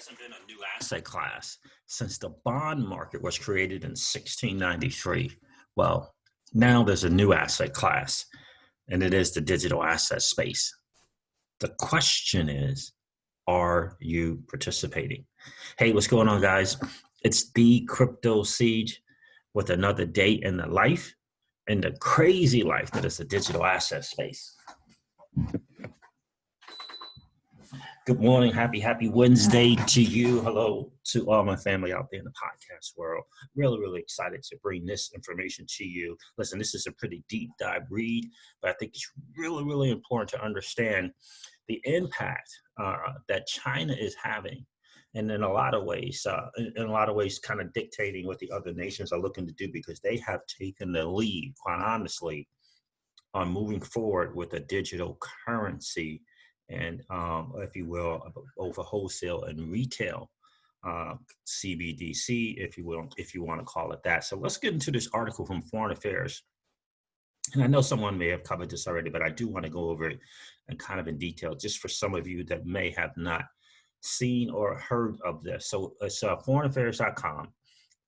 hasn't been a new asset class since the bond market was created in 1693. Well, now there's a new asset class, and it is the digital asset space. The question is, are you participating? Hey, what's going on, guys? It's the Crypto Siege with another day in the life and the crazy life that is the digital asset space. Good morning. Happy Wednesday to you. Hello to all my family out there in the podcast world. Really excited to bring this information to you. Listen, this is a pretty deep dive read, but I think it's really important to understand the impact that China is having. And in a lot of ways, kind of dictating what the other nations are looking to do, because they have taken the lead, quite honestly, on moving forward with a digital currency and, if you will, over wholesale and retail, CBDC, if you will, if you want to call it that. So let's get into this article from Foreign Affairs. And I know someone may have covered this already, but I do want to go over it and kind of in detail, just for some of you that may have not seen or heard of this. So it's foreignaffairs.com.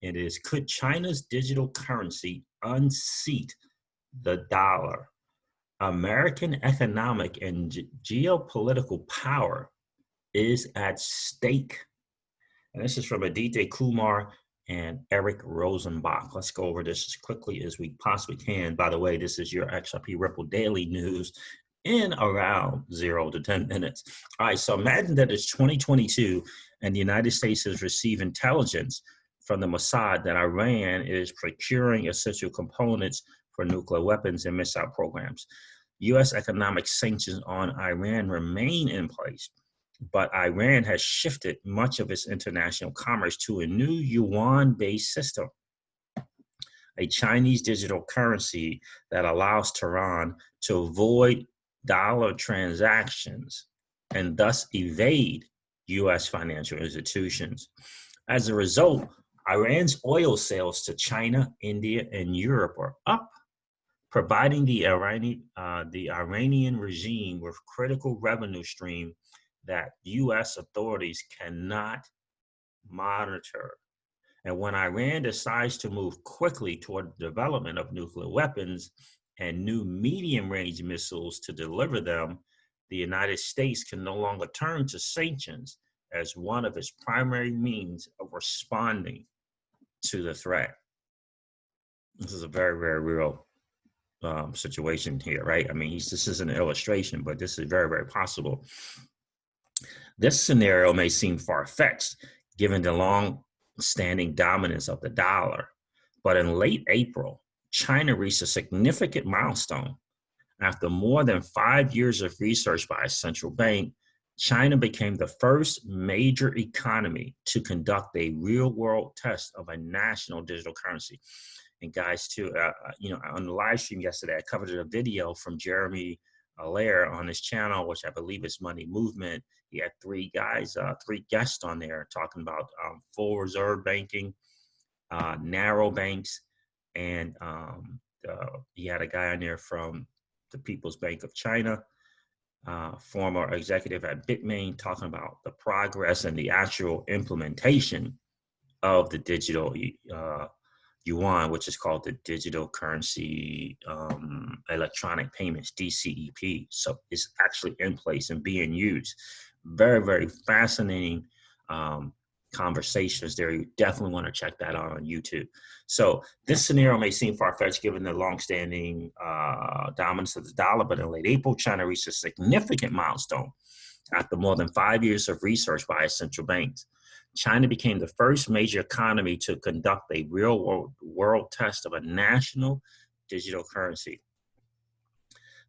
It is, could China's digital currency unseat the dollar? American economic and geopolitical power is at stake. And this is from Aditya Kumar and Eric Rosenbach. Let's go over this as quickly as we possibly can. By the way, this is your XRP Ripple Daily News in around 0 to 10 minutes. All right, so imagine that it's 2022 and the United States has received intelligence from the Mossad that Iran is procuring essential components for nuclear weapons and missile programs. U.S. economic sanctions on Iran remain in place, but Iran has shifted much of its international commerce to a new Yuan-based system, a Chinese digital currency that allows Tehran to avoid dollar transactions and thus evade U.S. financial institutions. As a result, Iran's oil sales to China, India, and Europe are up, providing the Iranian regime with critical revenue stream that U.S. authorities cannot monitor. And when Iran decides to move quickly toward the development of nuclear weapons and new medium-range missiles to deliver them, the United States can no longer turn to sanctions as one of its primary means of responding to the threat. This is a very real situation here, right? I mean, this is an illustration, but this is very possible. This scenario may seem far-fetched given the long-standing dominance of the dollar, but in late April, China reached a significant milestone. After more than 5 years of research by a central bank, China became the first major economy to conduct a real-world test of a national digital currency. And guys, too, on the live stream yesterday, I covered a video from Jeremy Allaire on his channel, which I believe is Money Movement. He had three guests on there talking about full reserve banking, narrow banks, and he had a guy on there from the People's Bank of China, former executive at Bitmain, talking about the progress and the actual implementation of the digital Yuan, which is called the Digital Currency Electronic Payments, DCEP. So it's actually in place and being used. Very fascinating conversations there. You definitely want to check that out on YouTube. So this scenario may seem far-fetched given the long-standing dominance of the dollar, but in late April, China reached a significant milestone. After more than 5 years of research by central banks, China became the first major economy to conduct a real-world test of a national digital currency.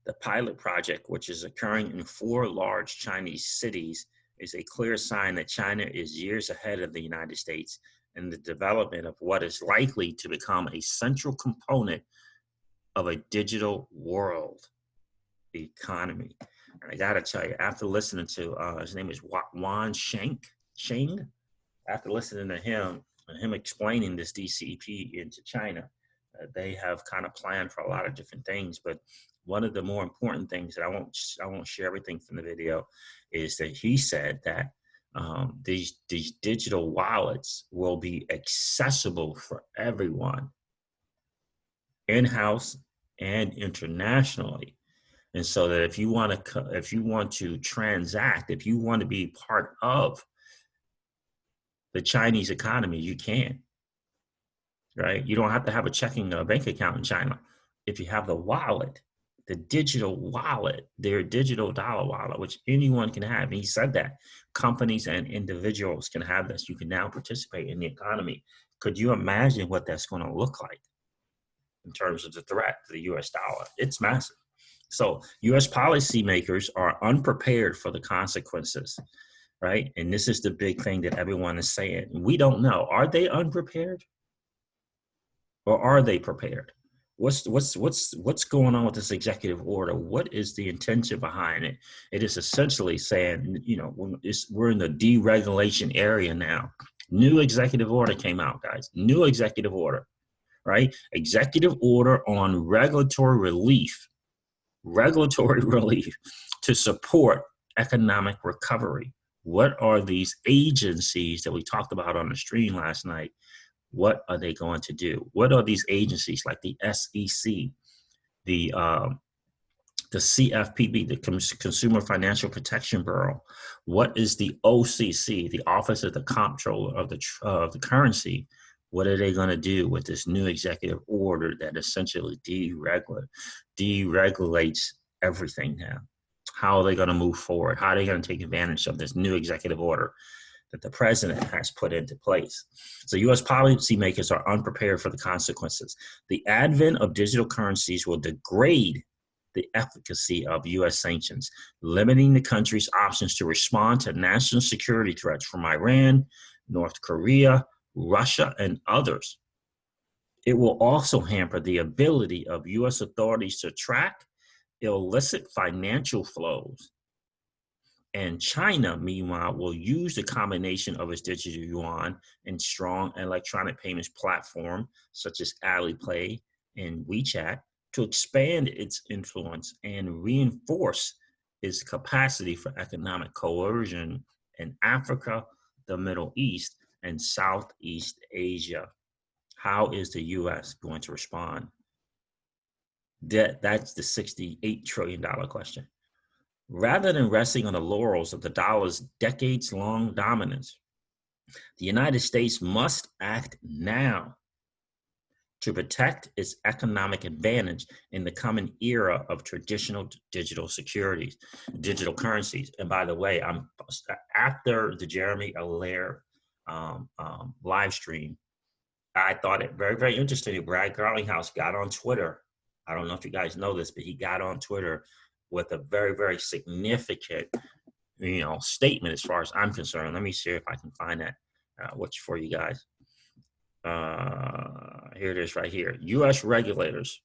The pilot project, which is occurring in 4 large Chinese cities, is a clear sign that China is years ahead of the United States in the development of what is likely to become a central component of a digital world economy. And I gotta tell you, after listening to, his name is Yuan Sheng. After listening to him and him explaining this DCEP into China, they have kind of planned for a lot of different things. But one of the more important things that I won't share everything from the video is that he said that These digital wallets will be accessible for everyone, in-house and internationally. And so that if you want to transact, if you want to be part of the Chinese economy, you can, right? You don't have to have a checking bank account in China. If you have the wallet, the digital wallet, their digital dollar wallet, which anyone can have. And he said that companies and individuals can have this. You can now participate in the economy. Could you imagine what that's going to look like in terms of the threat to the US dollar? It's massive. So US policymakers are unprepared for the consequences, right? And this is the big thing that everyone is saying. We don't know. Are they unprepared? Or are they prepared? What's going on with this executive order? What is the intention behind it? It is essentially saying, we're in the deregulation area now. New executive order came out, guys. New executive order, right? Executive order on regulatory relief to support economic recovery. What are these agencies that we talked about on the stream last night? What are they going to do? What are these agencies like the SEC, the CFPB, the Consumer Financial Protection Bureau? What is the OCC, the Office of the Comptroller of the Currency? What are they going to do with this new executive order that essentially deregulates everything now? How are they going to move forward? How are they going to take advantage of this new executive order that the president has put into place? So U.S. policymakers are unprepared for the consequences. The advent of digital currencies will degrade the efficacy of U.S. sanctions, limiting the country's options to respond to national security threats from Iran, North Korea, Russia, and others. It will also hamper the ability of U.S. authorities to track illicit financial flows. And China, meanwhile, will use the combination of its digital yuan and strong electronic payments platform, such as Alipay and WeChat, to expand its influence and reinforce its capacity for economic coercion in Africa, the Middle East, and Southeast Asia. How is the U.S. going to respond? That's the $68 trillion question. Rather than resting on the laurels of the dollar's decades-long dominance, the United States must act now to protect its economic advantage in the coming era of traditional digital securities, digital currencies. And by the way, after the Jeremy Allaire live stream, I thought it very, very interesting. Brad Garlinghouse got on Twitter. I don't know if you guys know this, but he got on Twitter with a very, very significant, statement as far as I'm concerned. Let me see if I can find that for you guys. Here it is right here. U.S. regulators.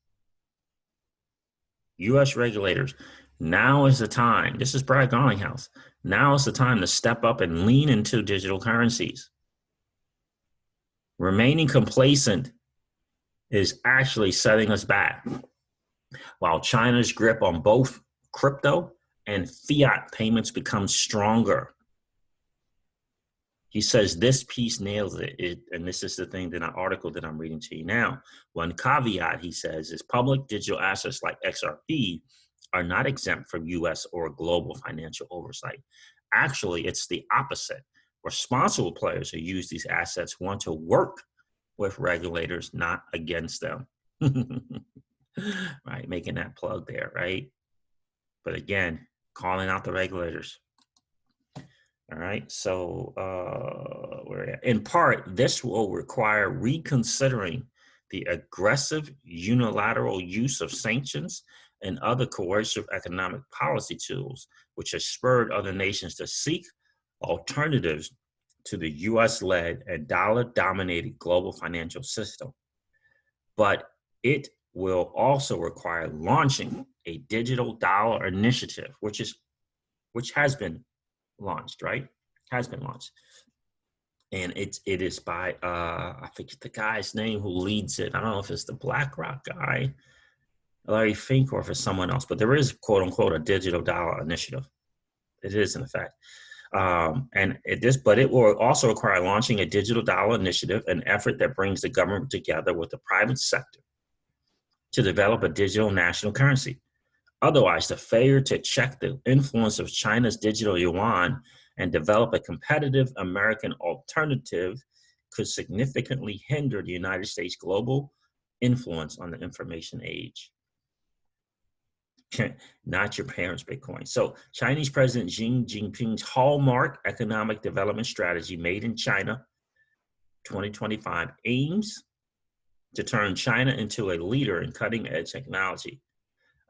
Now is the time. This is Brad Garlinghouse. Now is the time to step up and lean into digital currencies. Remaining complacent is actually setting us back. While China's grip on both crypto and fiat payments becomes stronger. He says this piece nails it, and this is the thing that an article that I'm reading to you now. One caveat, he says, is public digital assets like XRP are not exempt from U.S. or global financial oversight. Actually, it's the opposite. Responsible players who use these assets want to work with regulators, not against them. Right, making that plug there, right? But again, calling out the regulators. All right, so in part, this will require reconsidering the aggressive unilateral use of sanctions and other coercive economic policy tools, which has spurred other nations to seek alternatives to the US-led and dollar-dominated global financial system. But it will also require launching a digital dollar initiative, which has been launched, right? Has been launched. And it is by, I forget the guy's name who leads it. I don't know if it's the BlackRock guy, Larry Fink, or if it's someone else, but there is, quote unquote, a digital dollar initiative. It is, in effect. But it will also require launching a digital dollar initiative, an effort that brings the government together with the private sector to develop a digital national currency. Otherwise, the failure to check the influence of China's digital yuan and develop a competitive American alternative could significantly hinder the United States' global influence on the information age. Not your parents' Bitcoin. So Chinese President Xi Jinping's hallmark economic development strategy, Made in China 2025, aims to turn China into a leader in cutting-edge technology.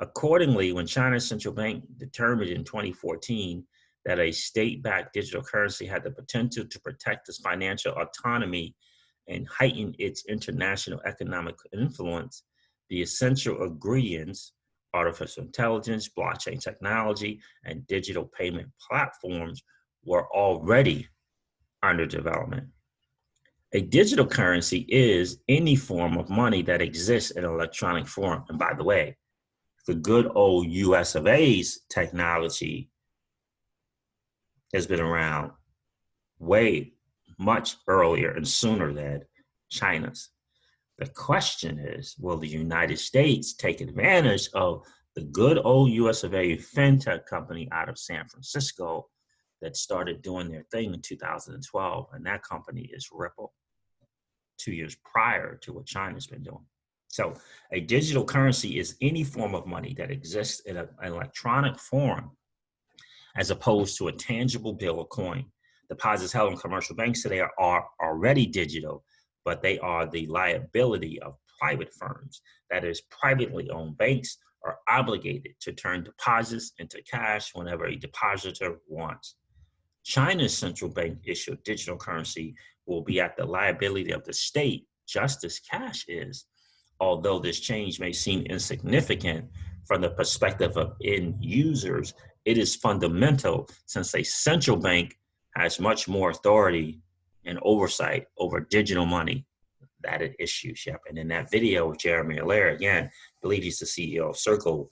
Accordingly, when China's central bank determined in 2014 that a state-backed digital currency had the potential to protect its financial autonomy and heighten its international economic influence, the essential ingredients, artificial intelligence, blockchain technology, and digital payment platforms, were already under development. A digital currency is any form of money that exists in electronic form. And by the way, the good old US of A's technology has been around way much earlier and sooner than China's. The question is, will the United States take advantage of the good old US of A fintech company out of San Francisco that started doing their thing in 2012? And that company is Ripple, 2 years prior to what China's been doing. So a digital currency is any form of money that exists in an electronic form as opposed to a tangible bill or coin. Deposits held in commercial banks today are already digital, but they are the liability of private firms. That is, privately owned banks are obligated to turn deposits into cash whenever a depositor wants. China's central bank issued digital currency will be at the liability of the state, just as cash is. Although this change may seem insignificant from the perspective of end users, it is fundamental since a central bank has much more authority and oversight over digital money that it issues. Yep. And in that video with Jeremy Allaire, again, I believe he's the CEO of Circle.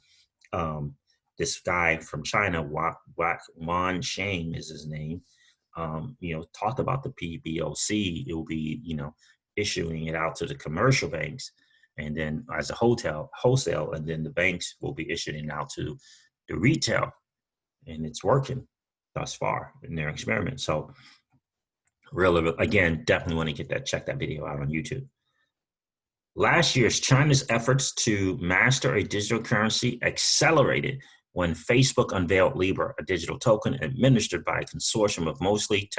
This guy from China, Yuan Sheng is his name, talked about the PBOC. It will be, issuing it out to the commercial banks, and then as a wholesale, and then the banks will be issuing it out to the retail, and it's working thus far in their experiment. So really, again, definitely want to check that video out on YouTube. Last year, China's efforts to master a digital currency accelerated when Facebook unveiled Libra, a digital token administered by a consortium of mostly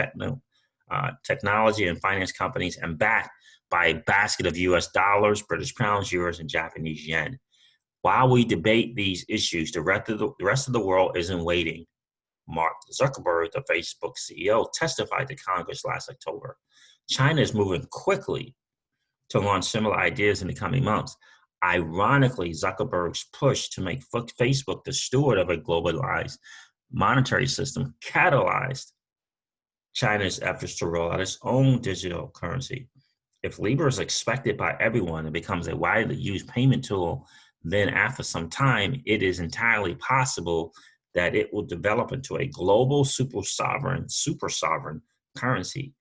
technology and finance companies and backed by a basket of US dollars, British pounds, euros, and Japanese yen. While we debate these issues, the rest of the world isn't waiting. Mark Zuckerberg, the Facebook CEO, testified to Congress last October. China is moving quickly to launch similar ideas in the coming months. Ironically, Zuckerberg's push to make Facebook the steward of a globalized monetary system catalyzed China's efforts to roll out its own digital currency. If Libra is expected by everyone and becomes a widely used payment tool, then after some time, it is entirely possible that it will develop into a global super sovereign currency,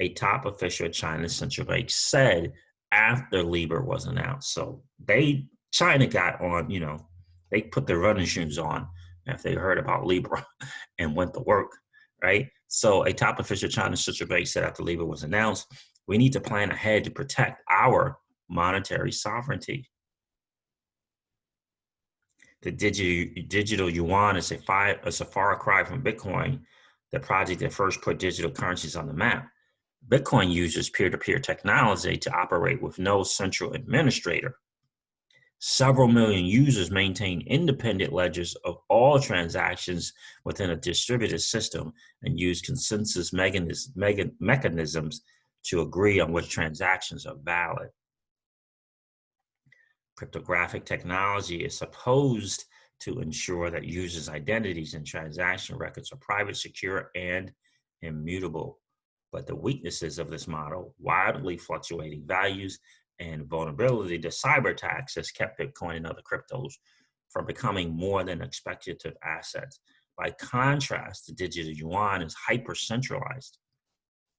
a top official at China's central bank said after Libra was announced. So China got on, they put their running shoes on after they heard about Libra and went to work, right? So a top official at China's central bank said after Libra was announced, we need to plan ahead to protect our monetary sovereignty. The digital yuan is a far cry from Bitcoin, the project that first put digital currencies on the map. Bitcoin uses peer-to-peer technology to operate with no central administrator. Several million users maintain independent ledgers of all transactions within a distributed system and use consensus mechanisms to agree on which transactions are valid. Cryptographic technology is supposed to ensure that users' identities and transaction records are private, secure, and immutable. But the weaknesses of this model, wildly fluctuating values, and vulnerability to cyber attacks has kept Bitcoin and other cryptos from becoming more than speculative assets. By contrast, the digital yuan is hyper-centralized.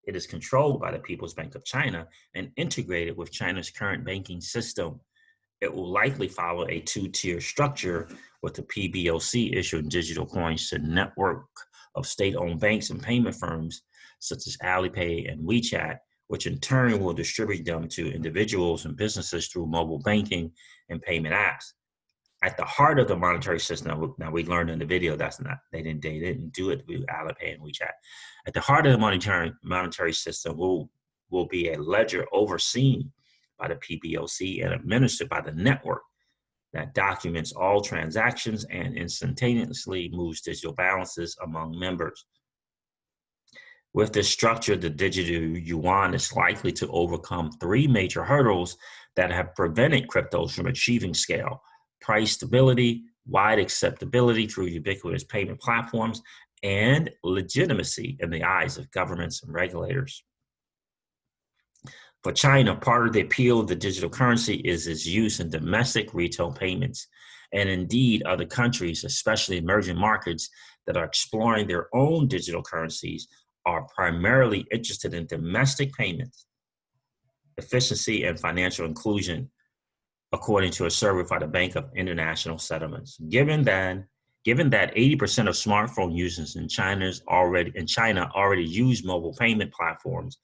It is controlled by the People's Bank of China and integrated with China's current banking system. It will likely follow a two-tier structure, with the PBOC issuing digital coins to a network of state-owned banks and payment firms such as Alipay and WeChat, which in turn will distribute them to individuals and businesses through mobile banking and payment apps. At the heart of the monetary system, now we learned in the video that's not, they didn't do it with Alipay and WeChat. At the heart of the monetary system will be a ledger overseen by the PBOC and administered by the network that documents all transactions and instantaneously moves digital balances among members. With this structure, the digital yuan is likely to overcome three major hurdles that have prevented cryptos from achieving scale: price stability, wide acceptability through ubiquitous payment platforms, and legitimacy in the eyes of governments and regulators. For China, part of the appeal of the digital currency is its use in domestic retail payments. And indeed, other countries, especially emerging markets that are exploring their own digital currencies, are primarily interested in domestic payments, efficiency, and financial inclusion, according to a survey by the Bank of International Settlements. Given that 80% of smartphone users in China already use mobile payment platforms,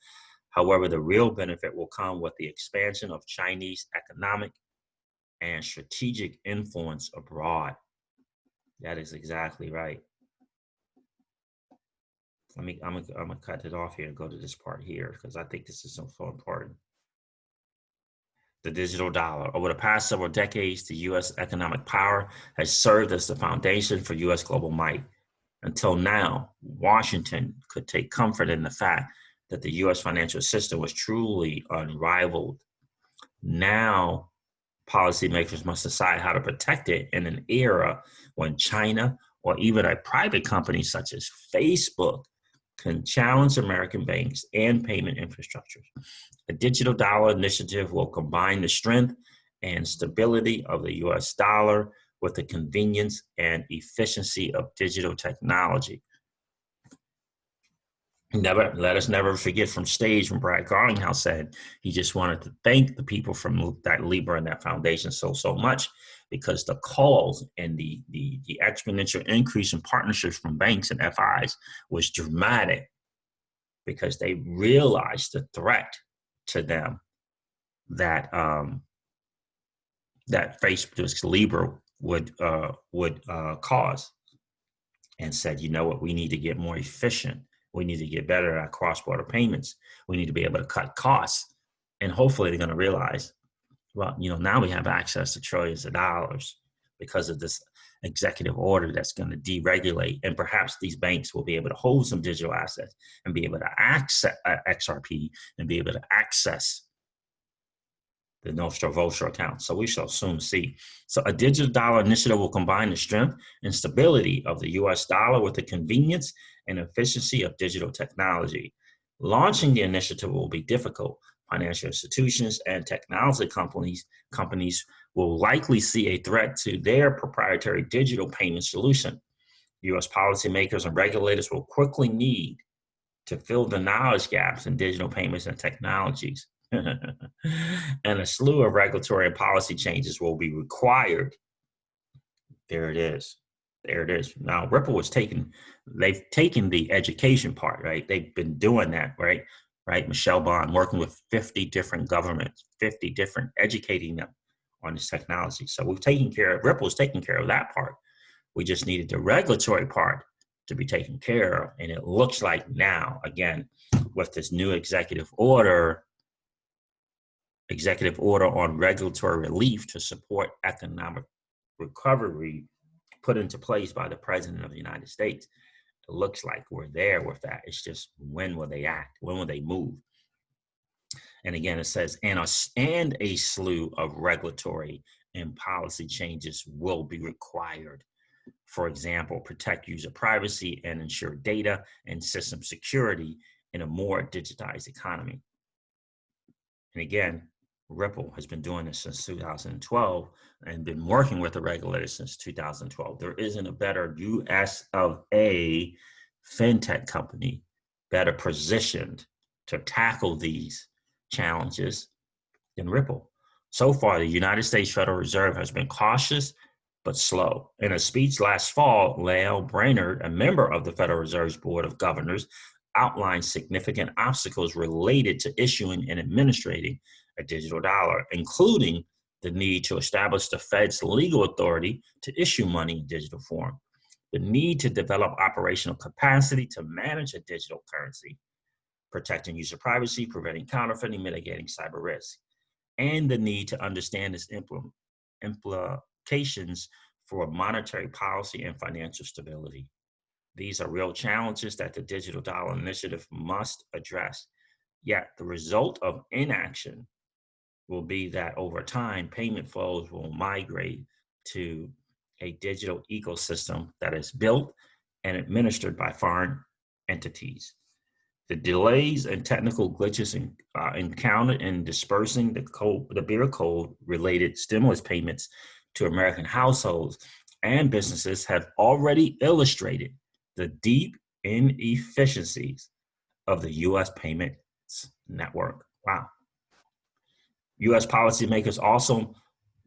however, the real benefit will come with the expansion of Chinese economic and strategic influence abroad. That is exactly right. I'm gonna cut it off here and go to this part here because I think this is so important. The digital dollar. Over the past several decades, the U.S. economic power has served as the foundation for U.S. global might. Until now, Washington could take comfort in the fact that the U.S. financial system was truly unrivaled. Now, policymakers must decide how to protect it in an era when China or even a private company such as Facebook can challenge American banks and payment infrastructures. A digital dollar initiative will combine the strength and stability of the US dollar with the convenience and efficiency of digital technology. Let us never forget from stage when Brad Garlinghouse said he just wanted to thank the people from that Libra and that foundation so much, because the calls and the exponential increase in partnerships from banks and FIs was dramatic, because they realized the threat to them that that Facebook's Libra would cause, and said, you know what, we need to get more efficient. We need to get better at our cross-border payments. We need to be able to cut costs. And hopefully they're going to realize, well, now we have access to trillions of dollars because of this executive order that's going to deregulate. And perhaps these banks will be able to hold some digital assets and be able to access XRP and be able to access the Nostro Vostro account. So we shall soon see. So a digital dollar initiative will combine the strength and stability of the US dollar with the convenience and efficiency of digital technology. Launching the initiative will be difficult. Financial institutions and technology companies will likely see a threat to their proprietary digital payment solution. US policymakers and regulators will quickly need to fill the knowledge gaps in digital payments and technologies. And a slew of regulatory and policy changes will be required. There it is. There it is. Now, Ripple they've taken the education part, right? They've been doing that, right? Michelle Bond working with 50 different governments, 50 different, educating them on this technology. So Ripple's taking care of that part. We just needed the regulatory part to be taken care of. And it looks like now, again, with this new executive order on regulatory relief to support economic recovery put into place by the President of the United States. It looks like we're there with that. It's just, when will they act? When will they move? And again, it says, and a slew of regulatory and policy changes will be required. For example, protect user privacy and ensure data and system security in a more digitized economy. And again, Ripple has been doing this since 2012 and been working with the regulators since 2012. There isn't a better US of A fintech company better positioned to tackle these challenges than Ripple. So far, the United States Federal Reserve has been cautious but slow. In a speech last fall, Lael Brainerd, a member of the Federal Reserve's Board of Governors, outlined significant obstacles related to issuing and administrating a digital dollar, including the need to establish the Fed's legal authority to issue money in digital form, the need to develop operational capacity to manage a digital currency, protecting user privacy, preventing counterfeiting, mitigating cyber risk, and the need to understand its implications for monetary policy and financial stability. These are real challenges that the Digital Dollar Initiative must address. Yet the result of inaction will be that over time, payment flows will migrate to a digital ecosystem that is built and administered by foreign entities. The delays and technical glitches encountered in dispersing the beer code related stimulus payments to American households and businesses have already illustrated the deep inefficiencies of the U.S. payments network. Wow. U.S. policymakers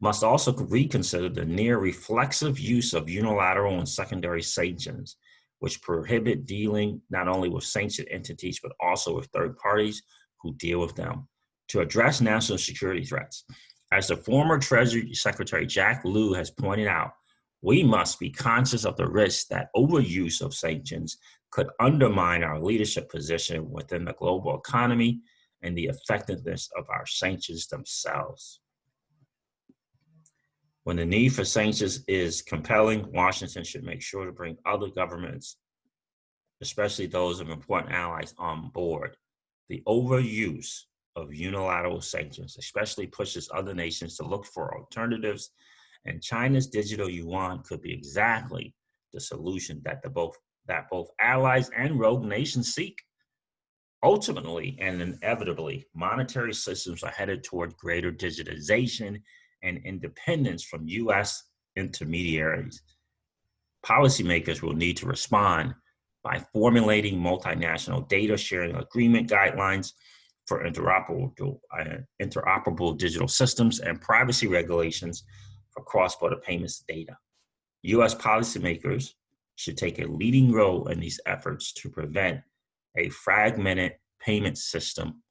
must also reconsider the near reflexive use of unilateral and secondary sanctions, which prohibit dealing not only with sanctioned entities, but also with third parties who deal with them to address national security threats. As the former Treasury Secretary Jack Lew has pointed out, we must be conscious of the risk that overuse of sanctions could undermine our leadership position within the global economy and the effectiveness of our sanctions themselves. When the need for sanctions is compelling, Washington should make sure to bring other governments, especially those of important allies, on board. The overuse of unilateral sanctions especially pushes other nations to look for alternatives, and China's digital yuan could be exactly the solution that both allies and rogue nations seek. Ultimately and inevitably, monetary systems are headed toward greater digitization and independence from U.S. intermediaries. Policymakers will need to respond by formulating multinational data sharing agreement guidelines for interoperable digital systems and privacy regulations for cross-border payments data. U.S. policymakers should take a leading role in these efforts to prevent a fragmented payment system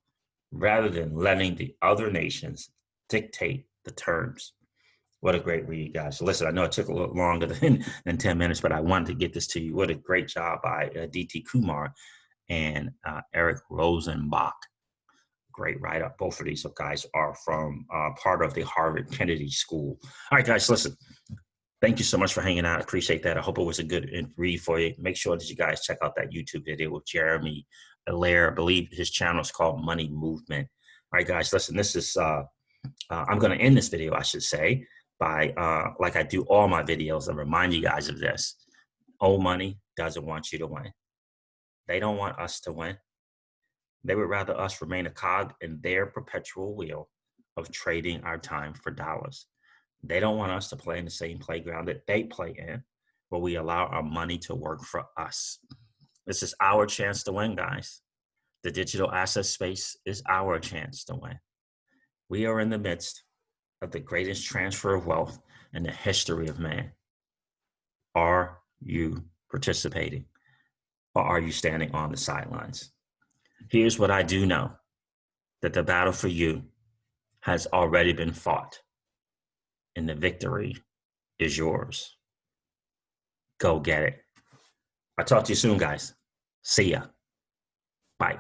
rather than letting the other nations dictate the terms. What a great read, guys. Listen, I know it took a little longer than 10 minutes, but I wanted to get this to you. What a great job by D.T. Kumar and Eric Rosenbach. Great write-up. Both of these guys are from part of the Harvard Kennedy School. All right, guys, listen. Thank you so much for hanging out. I appreciate that. I hope it was a good read for you. Make sure that you guys check out that YouTube video with Jeremy Allaire. I believe his channel is called Money Movement. All right, guys, listen, this is, I'm going to end this video, I should say, by, like I do all my videos, and remind you guys of this. Old money doesn't want you to win. They don't want us to win. They would rather us remain a cog in their perpetual wheel of trading our time for dollars. They don't want us to play in the same playground that they play in, where we allow our money to work for us. This is our chance to win, guys. The digital asset space is our chance to win. We are in the midst of the greatest transfer of wealth in the history of man. Are you participating, or are you standing on the sidelines? Here's what I do know, that the battle for you has already been fought, and the victory is yours. Go get it. I'll talk to you soon, guys. See ya. Bye.